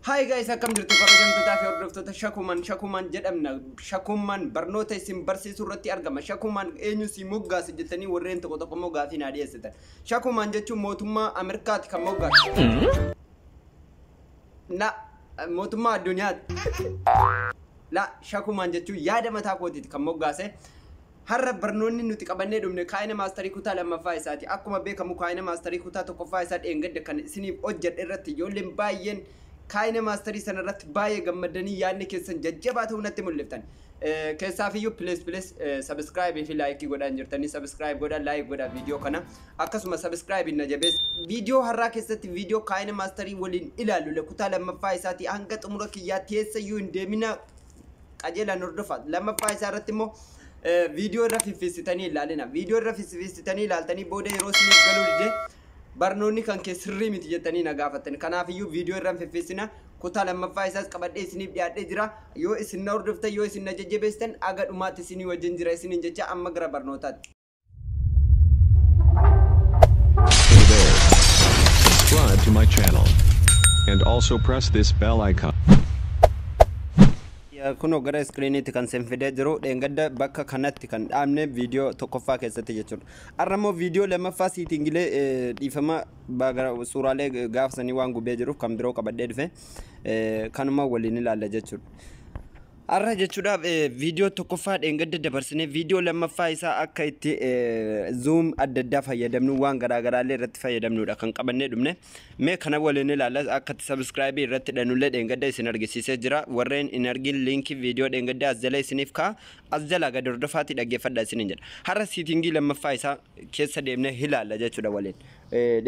Hi guys, akkam jirtu kabajamtootaa fi hordoftoota Shakuman jedhamna. Shakuman barnoota isin barsiisuu irratti argama. Shakuman eenyu si moggaase jettanii warreen tokko tokko moggaatiin dhiyeessitan. Shakuman jechuun mootummaa Ameerikaati kan moggaase. Na mootummaa addunyaati. La Shakuman jechuun yaada mataa kootiiti kan moggaase. Har'a barnoonni nuti qabannee dhumne kaayina maasterii kutaa lammaffaa isaati. Akkuma beekamu kaayina maasterii kutaa tokkoffaa isaa dheengadde kan isiniif hojjedhe irratti ijoolleen baay'een kaayina maasterii sana irratti baay'ee gammadanii yaadni keessan jajjabaa ta'uu natti mul'iftan. Keessaafiyyuu please subscribe fi like godhaan jirtanii subscribe godhaa like godhaa viidiyoo kana akkasuma subscribe na jabees viidiyoo har'aa keessatti viidiyoo kaayina maasterii waliin ilaallu kutaa lammaffaa isaati hanga xumura kiyyaatti eessayyuu hin deemina qajeelaan hordofaa lammaffaa isaa irratti immoo video irra fiffisitanii ilaalina video irra fiffisitanii ilaaltanii booda yeroo isiniif galuu dide barnoonni kan kee sirrii miti jettanii na gaafattan kanaafiyyuu video irra fiffisina kutaa lammaffaa isaas qabadhee isiniif dhiyaadhee jira yoo isin na hordoftan yoo isin na jajjabeessan aga dhumaatti isinii wajjin jira isiniin jecha amma gara barnootaatti. Hey there. Subscribe to my channel and also press this bell icon. Kuno gara screenitti kan senfidee jiru dheengadda bakka kanatti kan dhaabne viidiyoo tokkoffaa keessatti jechuudha. Arramoo viidiyoo lammaffaa siitingilee dhiifama bagara suuraalee gaafsanii waan gubee jiruuf kan biroo qabadhee dhufe kanuma waliin ilaalla jechuudha. Arra jechuudhaaf viidiyoo tokkoffaa dheengadda dabarsine viidiyoo lammaffaa isaa akka itti zoom adda addaa fayyadamnu waan garaagaraallee irratti fayyadamnudha kan qabannee dhumne mee kana waliin ilaalla akka subscribe irratti dhanullee dheengadda isin argisiisee jira warreen in argin linkii viidiyoo dheengadda as jala isiniif kaa as jala gad hordofaatti dhaggeeffadha isiniin jedha. Har'a siitingii lammaffaa isaa keessa deemne ilaalla jechuudha waliin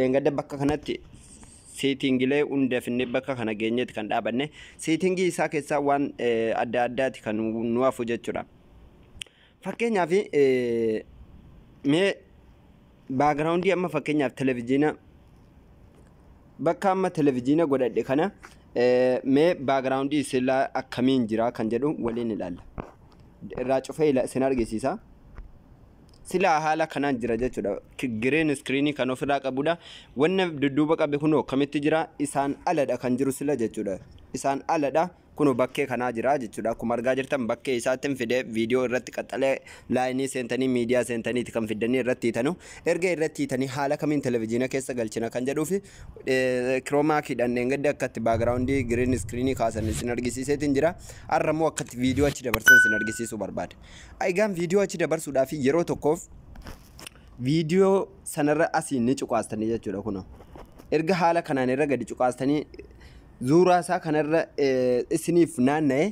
dheengadda bakka kanatti settingilee hundeefne bakka kana geenyetti kan dhaabanne settingii isaa keessaa waan adda addaati kan nu hafu jechuudha. Fakkeenyaaf mee backgroundii amma fakkeenyaaf televiziyoona bakka amma televiziyoona godhadhe kana mee backgroundii sila akkamiin jira kan jedhu waliin ilaalla. Irraa cufee isin argisiisa. Sila haala kanaan jira jechuudha. Green screen kan ofirraa qabudha. Wanna dudduuba qabe kunoo kamitti jira isaan aladha kan jiru sila jechuudha. Isaan aladha kunoo bakkee kanaa jira jechuudha. Akkuma argaa jirtan bakkee isaatiin fide viidiyoo irratti qaxalee laayinii seentanii miidiyaa seentaniiti kan fidanii irratti hiitanu. Erga irratti hiitanii haala kamiin televiziyoona keessa galchina kan jedhuufi kiroomaakidhaan dheengadda akkatti backgroundii green screen kaasan isin argisiiseetiin jira. Arramoo akkatti viidiyoo achi dabarsan isin argisiisuu barbaade. Egaan viidiyoo achi dabarsuudhaaf yeroo tokkoof viidiyoo sanarra asiin ni cuqaastanii jechuudha kunoo. Erga haala kanaan irra gadi cuqaastanii Zuuraa isaa kanarra isiniif naanna'e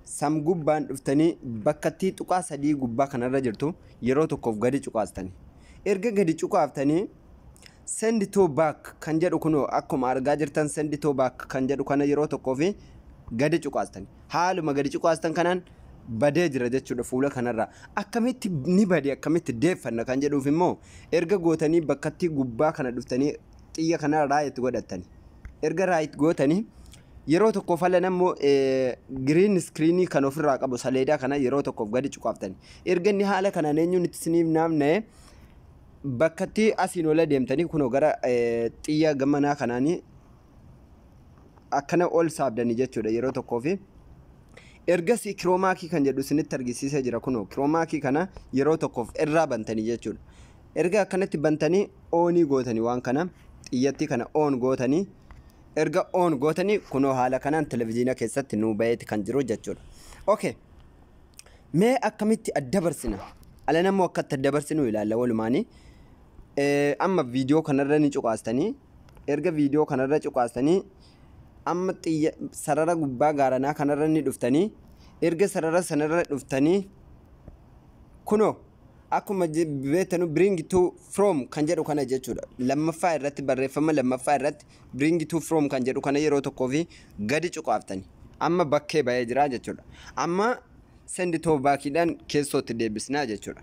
sam gubbaan dhuftanii bakkatti tuqaa sadii gubbaa kanarra jirtu yeroo tokkoof gadi cuqaastanii. Erga gadi cuqaaftanii send to back kan jedhu kunoo akkuma argaa jirtan send to back kan jedhu kana yeroo tokkoof gadi cuqaastanii. Haaluma gadi cuqaastan kanaan badee jira jechuudha fuula kanarra. Akkamitti ni badee akkamitti deeffanna kan jedhuuf immoo erga gootanii bakkatti gubbaa kana dhuftanii xiyya kanarraa itti godhattanii. Erga right gootanii yeroo tokko falan ammoo green screen kan ofirraa qabu saleedaa kana yeroo tokkoof gadi cuqaaftanii. Erga inni haala kanaan eenyuun itti isiniif naanna'e bakkatti asiin ola deemtanii kunoo gara xiyya gammanaa kanaanii akkana ol saabdanii jechuudha yeroo tokkoof. Ergasii kiroomaakii kan jedhu isinitti argisiisee jira kunoo kiroomaakii kana yeroo tokkoof irraa bantanii jechuudha. Erga akkanatti bantanii oonii gootanii waan kana xiyyatti kana oon gootanii erga on gootanii kunoo haala kanaan televiziyoona keessatti nu bayeeti kan jiru jechuudha. Okay. Mee akkamitti adda barsina? Ala namoo akkatti adda barsinu ilaalla walumaanii. Amma viidiyoo kanarra ni cuqaastanii erga viidiyoo kanarra cuqaastanii amma xiyya sarara gubbaa gaaranaa kanarra ni dhuftanii erga sarara sanarra dhuftanii kunoo akkuma beetanu bring to from kan jedhu kana jechuudha. Lammaffaa irratti barreeffama lammaffaa irratti bring to from kan jedhu kana yeroo tokkoof gadi cuqaaftanii amma bakkee ba'ee jira jechuudha. Amma send to backidhaan keessootti deebisnaa jechuudha.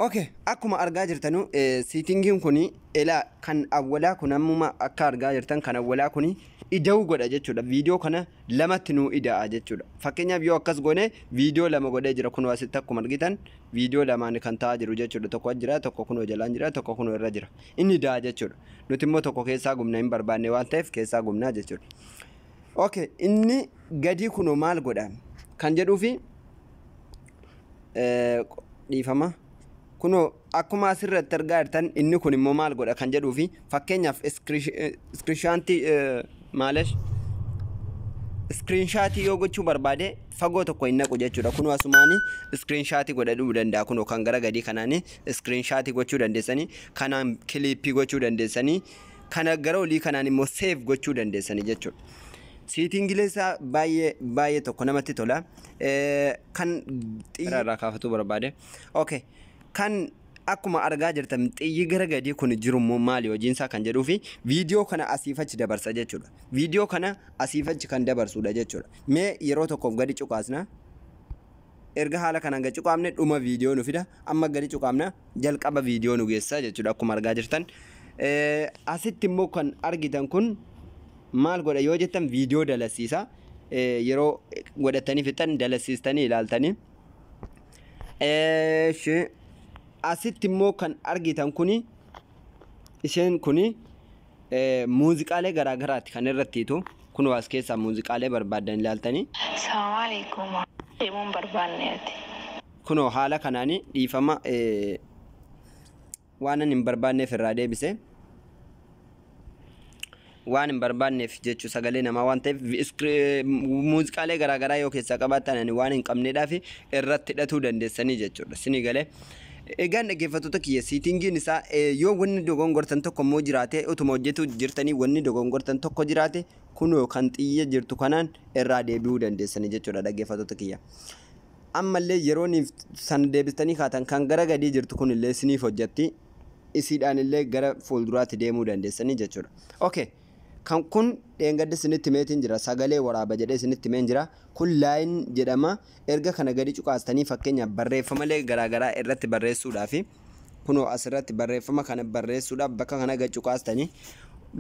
Okay, akkuma argaa jirtanu settingiin kuni ela kan awwalaa kun ammuma akka argaa jirtan kan awwalaa kuni ida'uu godha jechuudha. Viidiyoo kana lamatti nu ida'a jechuudha. Fakkeenyaaf yoo akkas goone viidiyoo lama godhee jira kunoo asitti akkuma argitan viidiyoo lamaan kan ta'aa jiru jechuudha. Tokko jira, tokko kunoo jalaan jira, tokko kunoo irra jira. Inni ida'a jechuudha. Nuti immoo tokko keessaa gumna hin barbaanne waan ta'eef keessaa gumnaa jechuudha. Okay, inni gadi kuno maal godha kan jedhuufi dhiifama kuno akkuma asirratti argaa jirtan inni kun immoo maal godha kan jedhuufi fakkeenyaaf screenshot maalesh screenshot yoo gochuu barbaade fagoo tokko hin naqu jechuudha. Kun asumaani screenshot godhuu danda'a. Kun kan gara gadii kanaani screenshot gochuu dandeessanii, kanaan clip gochuu dandeessanii, kana gara olii kanaan immoo save gochuu dandeessanii jechuudha. Setting isaa baay'ee tokko namatti tola. Kan xiyyaarraa kaafatu barbaade. Okay. Kan akkuma argaa jirtan xiyyi gara gadii kun jiru immoo maali hojiinsaa kan jedhuufi viidiyoo kana asiif achi dabarsa jechuudha. Viidiyoo kana asiif achi kan dabarsudha jechuudha. Mee yeroo tokkoof gadi cuqaasna. Erga haala kanaan gadi cuqaamne dhuma viidiyoo nu fida. Amma gadi cuqaamna jalqaba viidiyoo nu geessa jechuudha akkuma argaa jirtan. Asitti immoo kan argitan kun maal godha yoo jettan viidiyoo dalasiisa. Yeroo godhatanii fixan dalasiistanii ilaaltanii. Asitti immoo kan argitan kuni isheen kuni muuziqaalee garaagaraati kan irratti hiitu. Kun waas keessaa muuziqaalee barbaadan ilaaltanii. Assalamu alaikum. Deemuun barbaanneeti. Kunoo haala kanaanii dhiifama waan hin barbaanneef irraa deebise. Waan hin barbaanneef jechuu sagalee namaa waan ta'eef muuziqaalee garaagaraa yoo keessaa qabaatan waan hin qabneedhaaf irratti hidhatuu dandeessanii jechuudha. Sinii galee. Egaan dhaggeeffattoota kiyya siitingiin isaa yoo wanni dogongortan tokko immoo jiraate utuma hojjetu jirtanii wanni dogongortan tokko jiraate kunoo kan xiyya jirtu kanaan irraa deebi'uu dandeessanii jechuudha dhaggeeffattoota kiyya. Ammallee yeroon san deebistanii kaatan kan gara gadii jirtu kunillee siniif hojjetti isiidhaan illee gara fuulduraatti deemuu dandeessanii jechuudha. Okay. Kan kun dheengadde sinitti meetiin jira sagalee waraaba jedhee sinitti meen jira kun line jedhama erga kana gadi cuqaastanii fakkeenyaaf barreeffamalee garaagaraa irratti barreessuudhaaf kunoo asirratti barreeffama kana barreessuudhaaf bakka kana gadi cuqaastanii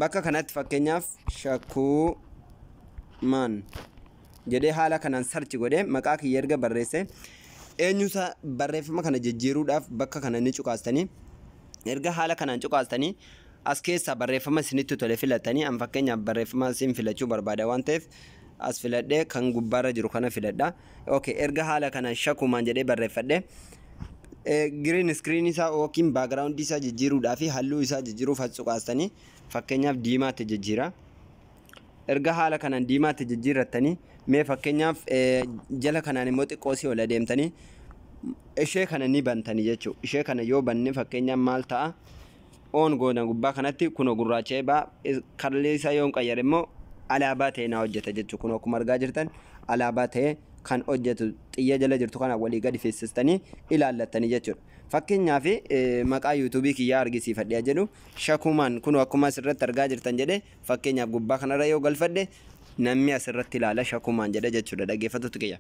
bakka kanatti fakkeenyaaf shakuu maan jedhee haala kanaan sarchi godhee maqaa kiyya erga barreesse eenyusa barreeffama kana jijjiiruudhaaf bakka kana ni cuqaastanii erga haala kanaan cuqaastanii as keessa barreeffama isinitti tole filatanii an fakkeenyaaf barreeffama isin filachuu barbaada waan ta'eef as filadhee kan gubbaarra jiru kana filadha. Okay, erga haala kana shakumaan jedhee barreeffadhe green screen isaa yookiin background isaa jijjiiruudhaaf halluu isaa jijjiiruuf as cuqaastanii fakkeenyaaf diimaatti jijjiira. Erga haala kanaan diimaatti jijjiirrattanii mee fakkeenyaaf jala kanaan immoo xiqqoosii ol adeemtanii ishee kana ni bantanii jechuudha. Ishee kana yoo banne fakkeenyaaf maal ta'a? On goona gubbaa kanatti kuno gurraacha'ee kallee isaa yoo qayyare immoo alaabaa ta'ee na hojjeta jechuudha. Kun akkuma argaa jirtan alaabaa ta'ee kan hojjetu xiyya jala jirtu kana walii gadi feessistanii ilaallattanii jechuudha. Fakkeenyaaf maqaa yuutuubii kiyyaa argisiifadhee jedhu shakumaan kun akkuma asirratti argaa jirtan jedhe fakkeenyaaf gubbaa kanarra yoo galfadhe namni asirratti ilaala shakumaan jedhe jechuudha dhaggeeffattoota kiyya.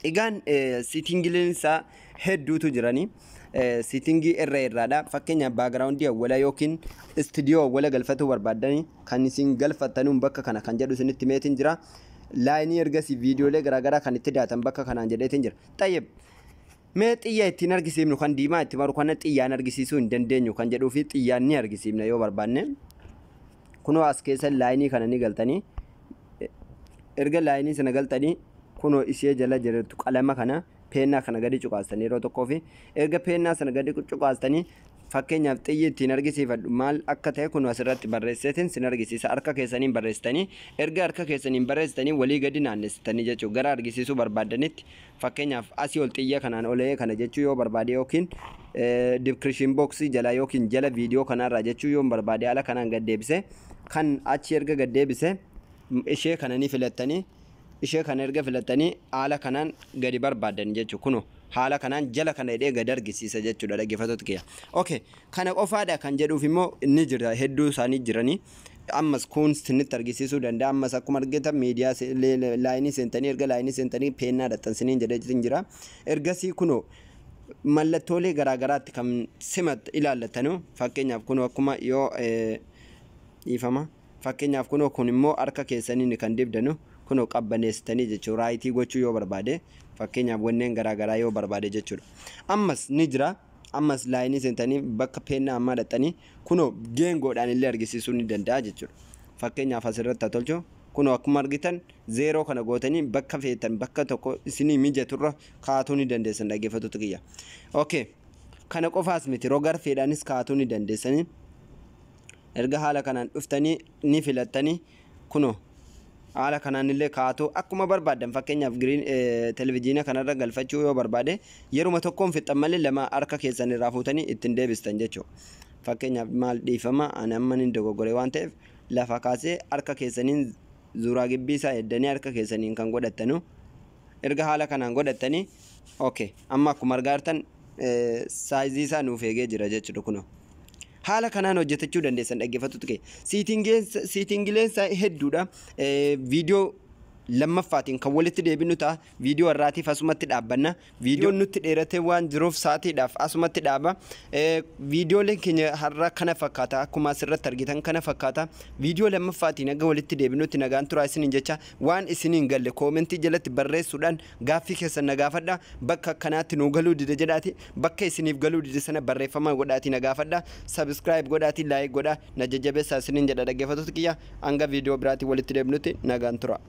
Egaan siitingileen isaa hedduutu jiranii. Siitingii irraadha fakkeenyaaf backgroundii awwala yookiin istiidiyoo awwala galfatuu barbaadanii kan isin galfattanuun bakka kana kan jedhu isinitti meetiin jira. Laayinii ergasii viidiyoolee garaagaraa kan itti daatan bakka kanaan jedheetiin jira. Xayyib mee xiyya ittiin argisiifnu kan diimaa itti maru kana xiyyaan argisiisuu hin dandeenyu kan jedhuu fi xiyyaan ni argisiifna yoo barbaanne. Kunoo as keessa laayinii kana ni galtanii erga laayinii sana galtanii kunoo ishee jala jirtu qalama kana peennaa kana gadi cuqaastanii yeroo tokkoo fi erga peennaa sana gadi cuqaastanii fakkeenyaaf xiyyi ittiin argisiifadhu maal akka ta'e kun asirratti barreesseetiin sin argisiisa harka keessaniin barreessitanii erga harka keessaniin barreessitanii walii gadi naannessitanii jechuudha gara argisiisuu barbaadanitti fakkeenyaaf asii ol xiyya kanaan olee kana jechuu yoo barbaade yookiin description boxii jala yookiin jala viidiyoo kanarraa jechuu yoo barbaade haala kanaan gad deebise kan achi erga gad deebise ishee kana ni filattanii ishee kana erga filattanii haala kanaan gadi barbaadan jechuudha kunoo haala kanaan jala kana hidhee gad argisiisa jechuudha dhaggeeffattoota kiyya. Okay, kana qofaadha kan jedhuuf immoo inni jira hedduu isaanii jiranii ammas kun sinitti argisiisuu danda'a ammas akkuma argitan miidiyaa laayinii seentanii erga laayinii seentanii peennaa dhaxxansiniin jedhee jira ergasii kunoo mallattoolee garaagaraatti kan simat ilaallatanu fakkeenyaaf kunoo akkuma yoo dhiifama fakkeenyaaf kunoo kun immoo harka keessaniin kan dibdanu kunoo qabbaneessitanii jechuudha raayitii gochuu yoo barbaade fakkeenyaaf wanneen garaagaraa yoo barbaade jechuudha. Ammas ni jira ammas laayinii seentanii bakka peennaa ammaa dhaxxanii kunoo geengoodhaan illee argisiisuu ni danda'a jechuudha. Fakkeenyaaf asirratti tolchu kun akkuma argitan 0 kana gootanii bakka feetan bakka tokko isinii mijaturra kaa'uu ni dandeessan dhaggeeffattoota kiyya. Okay. Kana qofaas miti rogar feedhaanis kaa'uu ni dandeessanii. Erga haala kanaan dhuftanii ni filattanii kuno haala kanaan illee kaa'uu akkuma barbaadan fakkeenyaaf televiziyoona kanarra galfachuu yoo barbaade yeruma tokkoon fixan malee lama harka keessan irraa fuutanii ittiin deebistan jechuudha. Fakkeenyaaf maal dhiifama ani amma ni dogoggore waan ta'eef lafa kaasee harka keessaniin zuuraa gibbii isaa eddanii harka keessaniin kan godhattanu erga haala kanaan godhattanii okay amma akkuma argaartan saayizii isaa nuuf eegee jira jechuudha kuno. Haala kanaan hojjetachuu dandeessan dhaggeeffattoota kee siitingileen hedduudha viidiyoo lammaffaatiin kan walitti deebinu ta'a viidiyoo irraatiif asumatti dhaabbanna viidiyoo nutti dheeratee waan jiruuf sa'aatiidhaaf asumatti dhaaba viidiyooleen keenya har'a kana fakkaata akkuma asirratti argitan kana fakkaata viidiyoo lammaffaatiin aga walitti deebinutti nagaan turaa isiniin jecha waan isiniin galle koomentii jalatti barreessuudhaan gaaffii keessan na gaafadha bakka akkanaatti nuu galuu dide jedhaati bakka isiniif galuu dide sana barreeffama godhaati na gaafadha subscribe godhaati like godha na jajjabeessaa isiniin jedha dhaggeeffattoota kiyya hanga viidiyoo biraatiin walitti deebinutti nagaan turaa.